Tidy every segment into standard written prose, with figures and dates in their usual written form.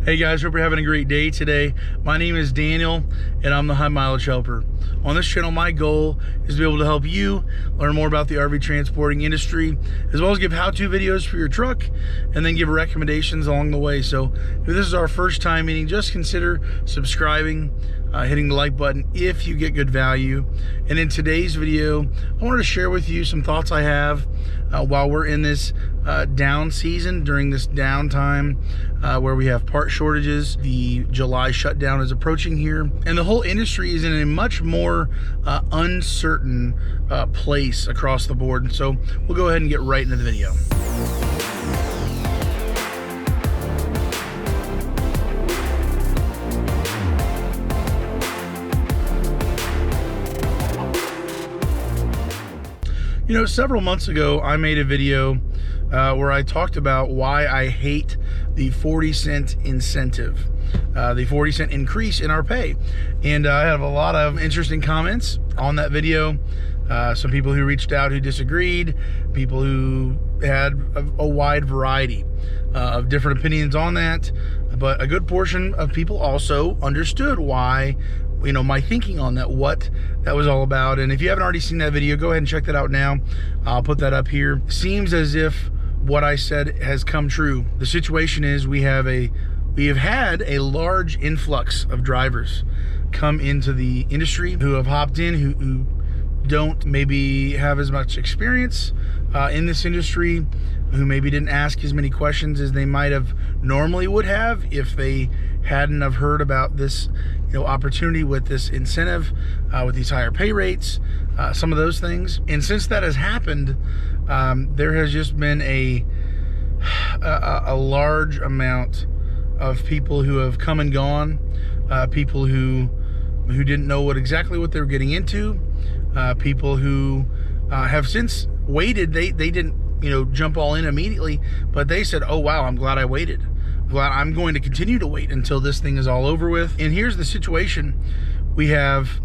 Hey guys, hope you're having a great day today. My name is Daniel and I'm the High Mileage Helper. On this channel, my goal is to be able to help you learn more about the RV transporting industry, as well as give how-to videos for your truck and then give recommendations along the way. So if this is our first time meeting, just consider subscribing, hitting the like button if you get good value. And in today's video, I wanted to share with you some thoughts I have while we're in this down season, during this downtime where we have part shortages. The July shutdown is approaching here, and the whole industry is in a much more uncertain place across the board. And so we'll go ahead and get right into the video. You know, several months ago, I made a video where I talked about why I hate the 40-cent incentive, the 40-cent increase in our pay. And I have a lot of interesting comments on that video. Some people who reached out who disagreed, people who had a wide variety of different opinions on that. But a good portion of people also understood why, you know, my thinking on that, what that was all about. And if you haven't already seen that video, go ahead and check that out now. I'll put that up here. Seems as if what I said has come true. The situation is we have had a large influx of drivers come into the industry who have hopped in, who don't maybe have as much experience in this industry, who maybe didn't ask as many questions as they might have normally would have if they hadn't have heard about this, you know, opportunity with this incentive, with these higher pay rates, some of those things. And since that has happened, there has just been a large amount of people who have come and gone, people who didn't know exactly what they were getting into, people who have since waited. They didn't, you know, jump all in immediately, but they said, oh wow, I'm glad I waited. Glad I'm going to continue to wait until this thing is all over with. And here's the situation. We have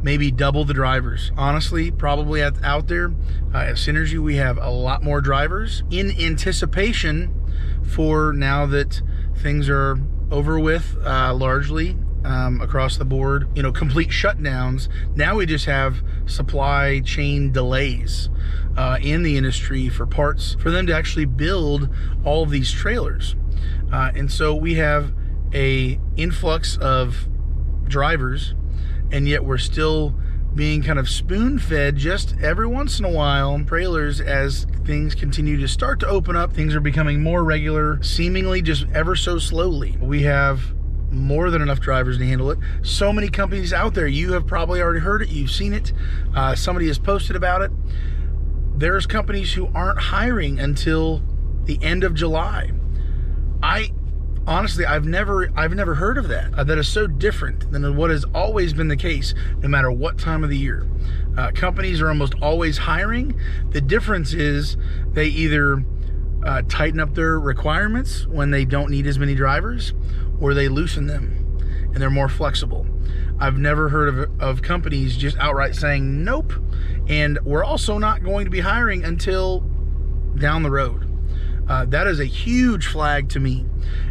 maybe double the drivers. Honestly, probably out there at Synergy, we have a lot more drivers in anticipation for, now that things are over with largely across the board, you know, complete shutdowns. Now we just have supply chain delays in the industry for parts for them to actually build all of these trailers. And so we have a influx of drivers, and yet we're still being kind of spoon-fed just every once in a while trailers as things continue to start to open up. Things are becoming more regular, seemingly just ever so slowly. We have more than enough drivers to handle it. So many companies out there. You have probably already heard it. You've seen it. Somebody has posted about it. There's companies who aren't hiring until the end of July. Honestly, I've never heard of that. That is so different than what has always been the case, no matter what time of the year. Companies are almost always hiring. The difference is they either tighten up their requirements when they don't need as many drivers, or they loosen them and they're more flexible. I've never heard of companies just outright saying nope, and we're also not going to be hiring until down the road. That is a huge flag to me.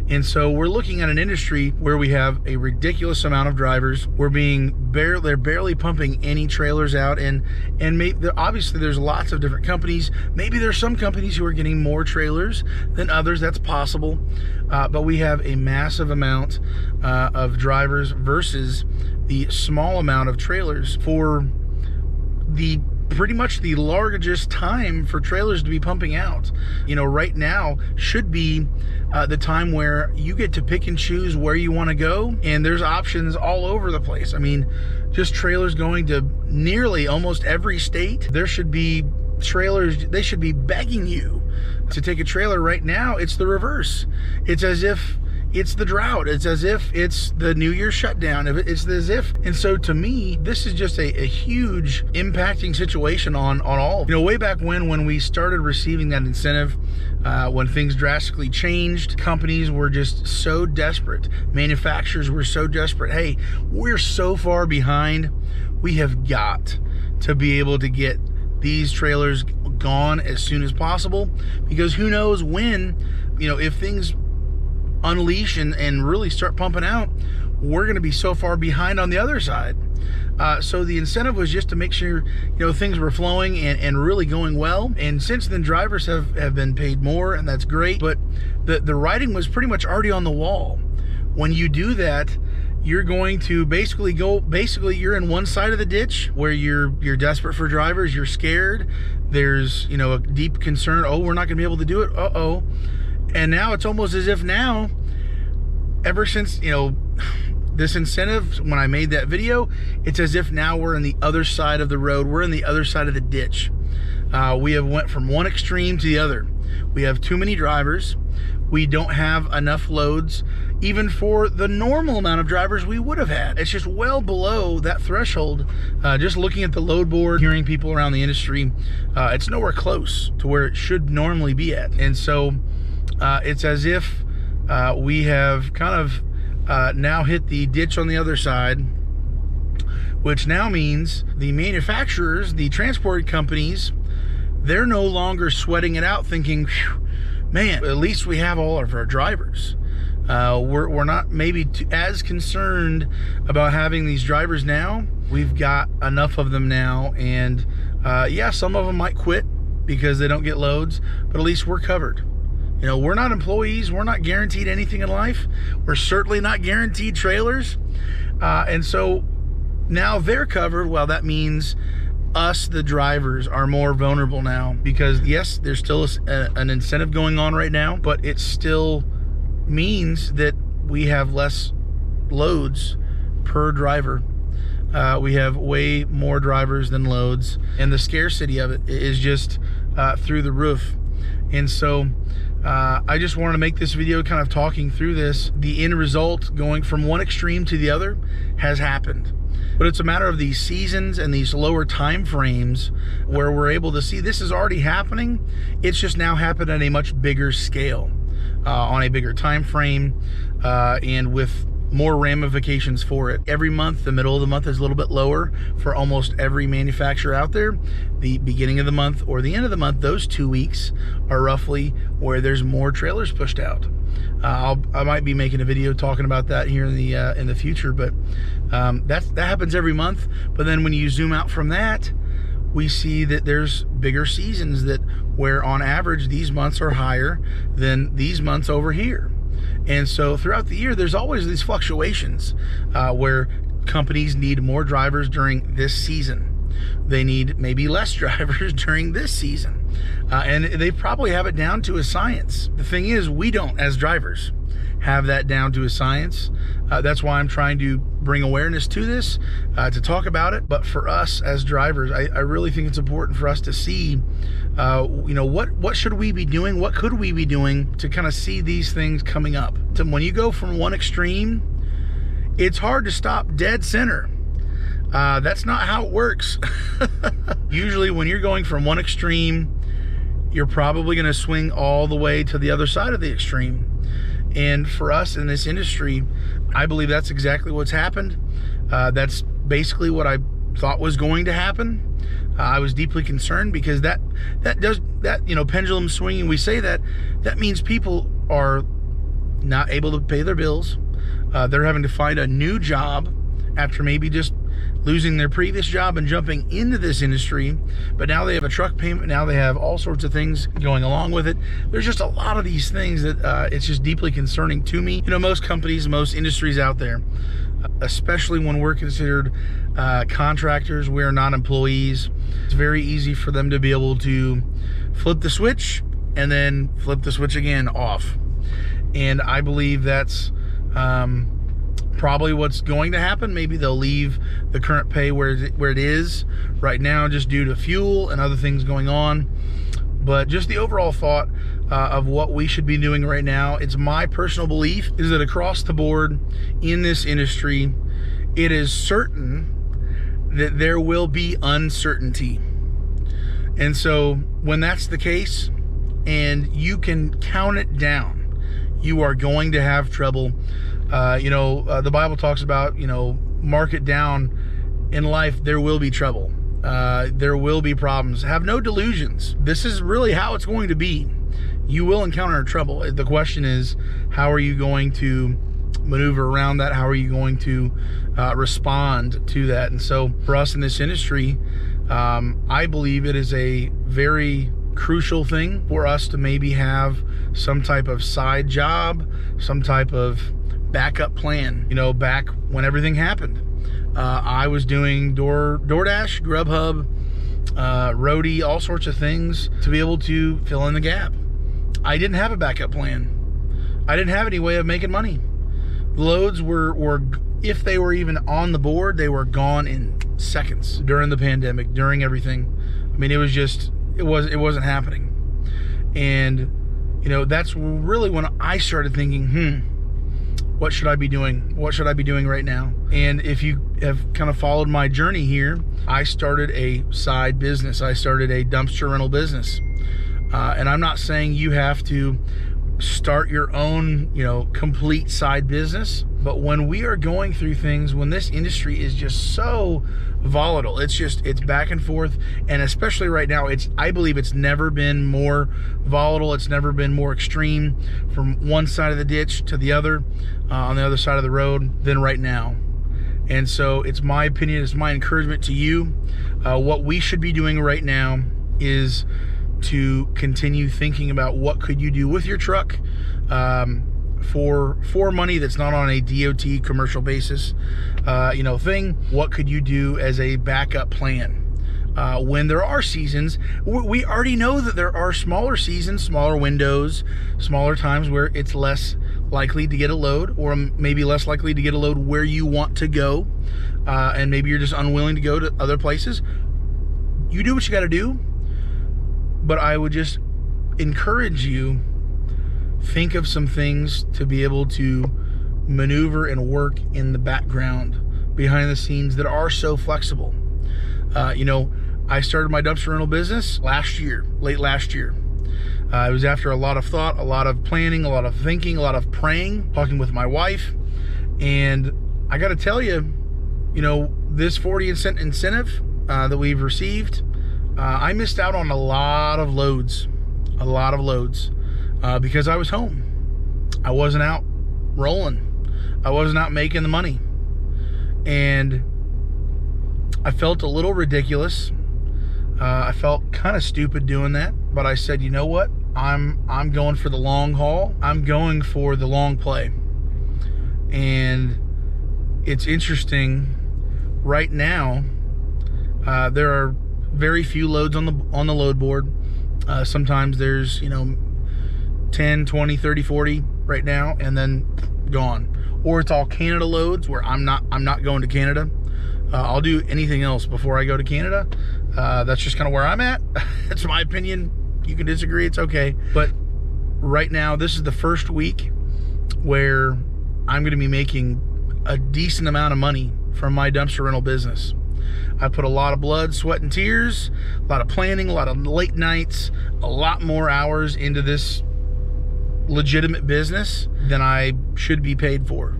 And so we're looking at an industry where we have a ridiculous amount of drivers. They're barely pumping any trailers out, and obviously there's lots of different companies. Maybe there's some companies who are getting more trailers than others. That's possible. But we have a massive amount of drivers versus the small amount of trailers for pretty much the largest time for trailers to be pumping out. You know, right now should be the time where you get to pick and choose where you want to go, and there's options all over the place. I mean, just trailers going to nearly almost every state. There should be trailers, they should be begging you to take a trailer. Right now it's the reverse. It's as if it's the drought. It's as if it's the New Year's shutdown. It's as if, and so to me, this is just a huge impacting situation on all. You know, way back when we started receiving that incentive, when things drastically changed, companies were just so desperate. Manufacturers were so desperate. Hey, we're so far behind. We have got to be able to get these trailers gone as soon as possible, because who knows when, you know, if things unleash and really start pumping out, we're going to be so far behind on the other side. So the incentive was just to make sure, things were flowing and really going well. And since then, drivers have been paid more, and that's great. But the writing was pretty much already on the wall. When you do that, you're going to basically you're in one side of the ditch where you're desperate for drivers, you're scared, there's a deep concern, oh, we're not gonna be able to do it, and now it's almost as if now, ever since this incentive, when I made that video, it's as if now we're in the other side of the road, we're in the other side of the ditch. We have went from one extreme to the other. We have too many drivers. We don't have enough loads, even for the normal amount of drivers we would have had. It's just well below that threshold. Just looking at the load board, hearing people around the industry, it's nowhere close to where it should normally be at. And so it's as if we have kind of now hit the ditch on the other side, which now means the manufacturers, the transport companies, they're no longer sweating it out thinking, man, at least we have all of our drivers. We're not maybe as concerned about having these drivers now. We've got enough of them now, and yeah, some of them might quit because they don't get loads, but at least we're covered. We're not employees. We're not guaranteed anything in life. We're certainly not guaranteed trailers. And so now they're covered. Well, that means us, the drivers, are more vulnerable now, because yes, there's still an incentive going on right now, but it still means that we have less loads per driver. We have way more drivers than loads, and the scarcity of it is just through the roof. And so I just wanted to make this video kind of talking through this. The end result, going from one extreme to the other, has happened. But it's a matter of these seasons and these lower time frames where we're able to see this is already happening. It's just now happened at a much bigger scale, on a bigger time frame, and with more ramifications for it. Every month, the middle of the month is a little bit lower for almost every manufacturer out there. The beginning of the month or the end of the month, those 2 weeks are roughly where there's more trailers pushed out. I might be making a video talking about that here in the future, but that happens every month. But then when you zoom out from that, we see that there's bigger seasons where on average these months are higher than these months over here. And so throughout the year, there's always these fluctuations where companies need more drivers during this season. They need maybe less drivers during this season. And they probably have it down to a science. The thing is, we don't, as drivers, have that down to a science. That's why I'm trying to bring awareness to this, to talk about it. But for us as drivers, I really think it's important for us to see, what should we be doing? What could we be doing to kind of see these things coming up? So when you go from one extreme, it's hard to stop dead center. That's not how it works. Usually when you're going from one extreme, you're probably going to swing all the way to the other side of the extreme. And for us in this industry, I believe that's exactly what's happened. That's basically what I thought was going to happen. I was deeply concerned because that pendulum swinging, we say that means people are not able to pay their bills. They're having to find a new job after maybe just losing their previous job and jumping into this industry. But now they have a truck payment. Now they have all sorts of things going along with it. There's just a lot of these things that it's just deeply concerning to me. Most companies, most industries out there, especially when we're considered contractors, we're not employees. It's very easy for them to be able to flip the switch and then flip the switch again off. And I believe that's probably what's going to happen. Maybe they'll leave the current pay where it is right now just due to fuel and other things going on. But just the overall thought of what we should be doing right now, it's my personal belief is that across the board in this industry, it is certain that there will be uncertainty. And so when that's the case, and you can count it down, you are going to have trouble. The Bible talks about, mark it down in life, there will be trouble. There will be problems. Have no delusions. This is really how it's going to be. you will encounter trouble. The question is, how are you going to maneuver around that? How are you going to respond to that? And so for us in this industry, I believe it is a very crucial thing for us to maybe have some type of side job, some type of backup plan. You know, back when everything happened, I was doing DoorDash, Grubhub, Roadie, all sorts of things to be able to fill in the gap. I didn't have a backup plan. I didn't have any way of making money. Loads were, if they were even on the board, they were gone in seconds during the pandemic, during everything. I mean, it was just, it wasn't happening. And, you know, that's really when I started thinking, what should I be doing? What should I be doing right now? And if you have kind of followed my journey here, I started a side business. I started a dumpster rental business. And I'm not saying you have to start your own, you know, complete side business. But when we are going through things, when this industry is just so volatile, it's back and forth. And especially right now, I believe it's never been more volatile. It's never been more extreme from one side of the ditch to the other, on the other side of the road than right now. And so it's my opinion, it's my encouragement to you. What we should be doing right now is to continue thinking about what could you do with your truck for money that's not on a DOT commercial basis, thing. What could you do as a backup plan when there are seasons? We already know that there are smaller seasons, smaller windows, smaller times where it's less likely to get a load, or maybe less likely to get a load where you want to go, and maybe you're just unwilling to go to other places. You do what you got to do. But I would just encourage you, think of some things to be able to maneuver and work in the background, behind the scenes, that are so flexible. I started my dumpster rental business late last year. It was after a lot of thought, a lot of planning, a lot of thinking, a lot of praying, talking with my wife. And I got to tell you, this 40% incentive that we've received, I missed out on a lot of loads, because I was home. I wasn't out rolling. I wasn't out making the money. And I felt a little ridiculous. I felt kind of stupid doing that, but I said, you know what? I'm going for the long haul. I'm going for the long play. And it's interesting right now, there are very few loads on the load board. Sometimes there's 10, 20, 30, 40 right now, and then gone. Or it's all Canada loads where I'm not going to Canada. I'll do anything else before I go to Canada. That's just kind of where I'm at. That's my opinion. You can disagree, it's okay. But right now, this is the first week where I'm going to be making a decent amount of money from my dumpster rental business. I put a lot of blood, sweat, and tears, a lot of planning, a lot of late nights, a lot more hours into this legitimate business than I should be paid for.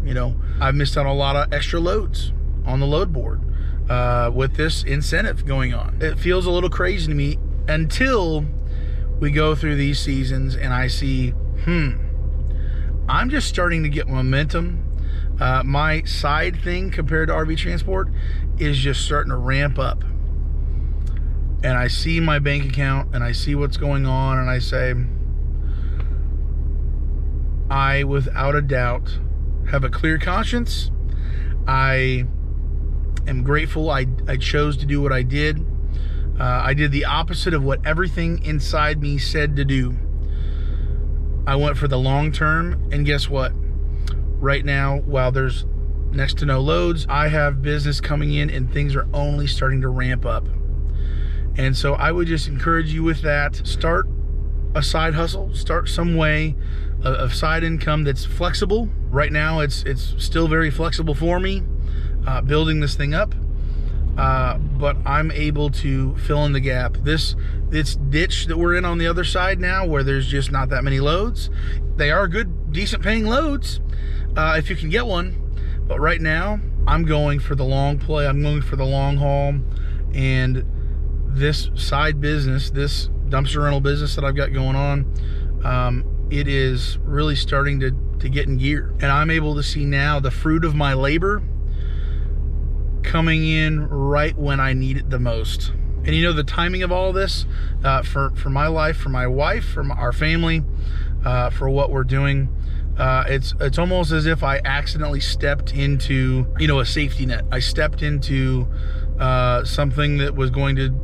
I've missed out on a lot of extra loads on the load board with this incentive going on. It feels a little crazy to me until we go through these seasons and I see, I'm just starting to get momentum. My side thing compared to RV transport is just starting to ramp up. And I see my bank account and I see what's going on, and I say, I, without a doubt, have a clear conscience. I am grateful I chose to do what I did. I did the opposite of what everything inside me said to do. I went for the long term, and guess what? Right now, while there's next to no loads, I have business coming in and things are only starting to ramp up. And so I would just encourage you with that. Start a side hustle, start some way of side income that's flexible. Right now, it's still very flexible for me, building this thing up. But I'm able to fill in the gap. This ditch that we're in on the other side now, where there's just not that many loads. They are good, decent paying loads, if you can get one. But right now, I'm going for the long play. I'm going for the long haul. And this side business, this dumpster rental business that I've got going on, it is really starting to get in gear. And I'm able to see now the fruit of my labor coming in right when I need it the most. And you know, the timing of all of this, for my life, for my wife, for our family, for what we're doing, it's almost as if I accidentally stepped into, you know, a safety net. I stepped into something that was going to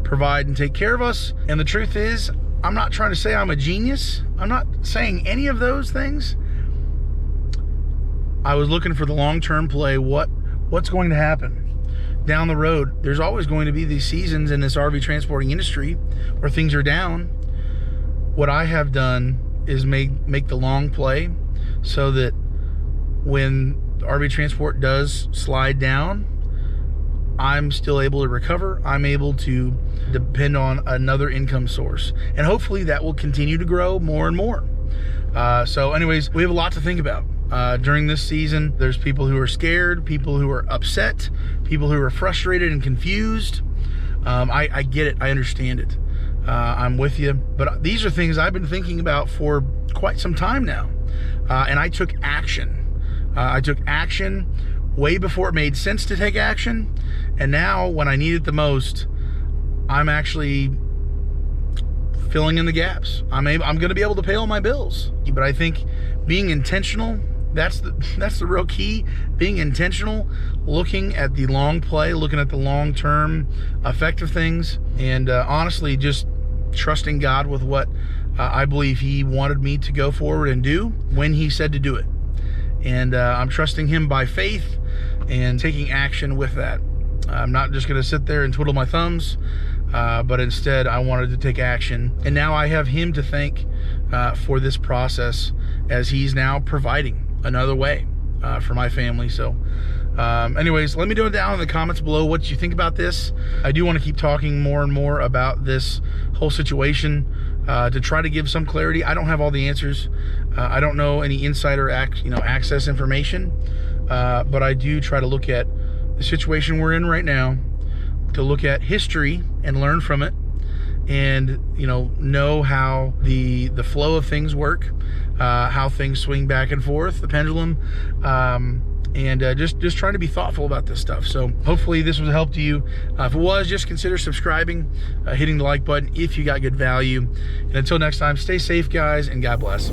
provide and take care of us. And the truth is, I'm not trying to say I'm a genius. I'm not saying any of those things. I was looking for the long-term play. What's going to happen down the road? There's always going to be these seasons in this RV transporting industry where things are down. What I have done is make the long play so that when RV transport does slide down, I'm still able to recover. I'm able to depend on another income source. And hopefully that will continue to grow more and more. So anyways, we have a lot to think about. During this season, there's people who are scared, people who are upset, people who are frustrated and confused. I get it. I understand it. I'm with you. But these are things I've been thinking about for quite some time now. And I took action. I took action way before it made sense to take action. And now when I need it the most, I'm actually filling in the gaps. I'm going to be able to pay all my bills. But I think being intentional, that's the real key. Being intentional, looking at the long play, looking at the long-term effect of things, and honestly just trusting God with what I believe He wanted me to go forward and do when He said to do it. And I'm trusting Him by faith and taking action with that. I'm not just going to sit there and twiddle my thumbs, but instead I wanted to take action. And now I have Him to thank for this process, as He's now providing another way for my family. So anyways, let me know down in the comments below what you think about this. I do want to keep talking more and more about this whole situation to try to give some clarity. I don't have all the answers. I don't know any insider access information, but I do try to look at the situation we're in right now, to look at history and learn from it, and know how the flow of things work, how things swing back and forth, the pendulum, and just trying to be thoughtful about this stuff. So hopefully this was a help to you. If it was, just consider subscribing, hitting the like button if you got good value. And until next time, stay safe, guys, and God bless.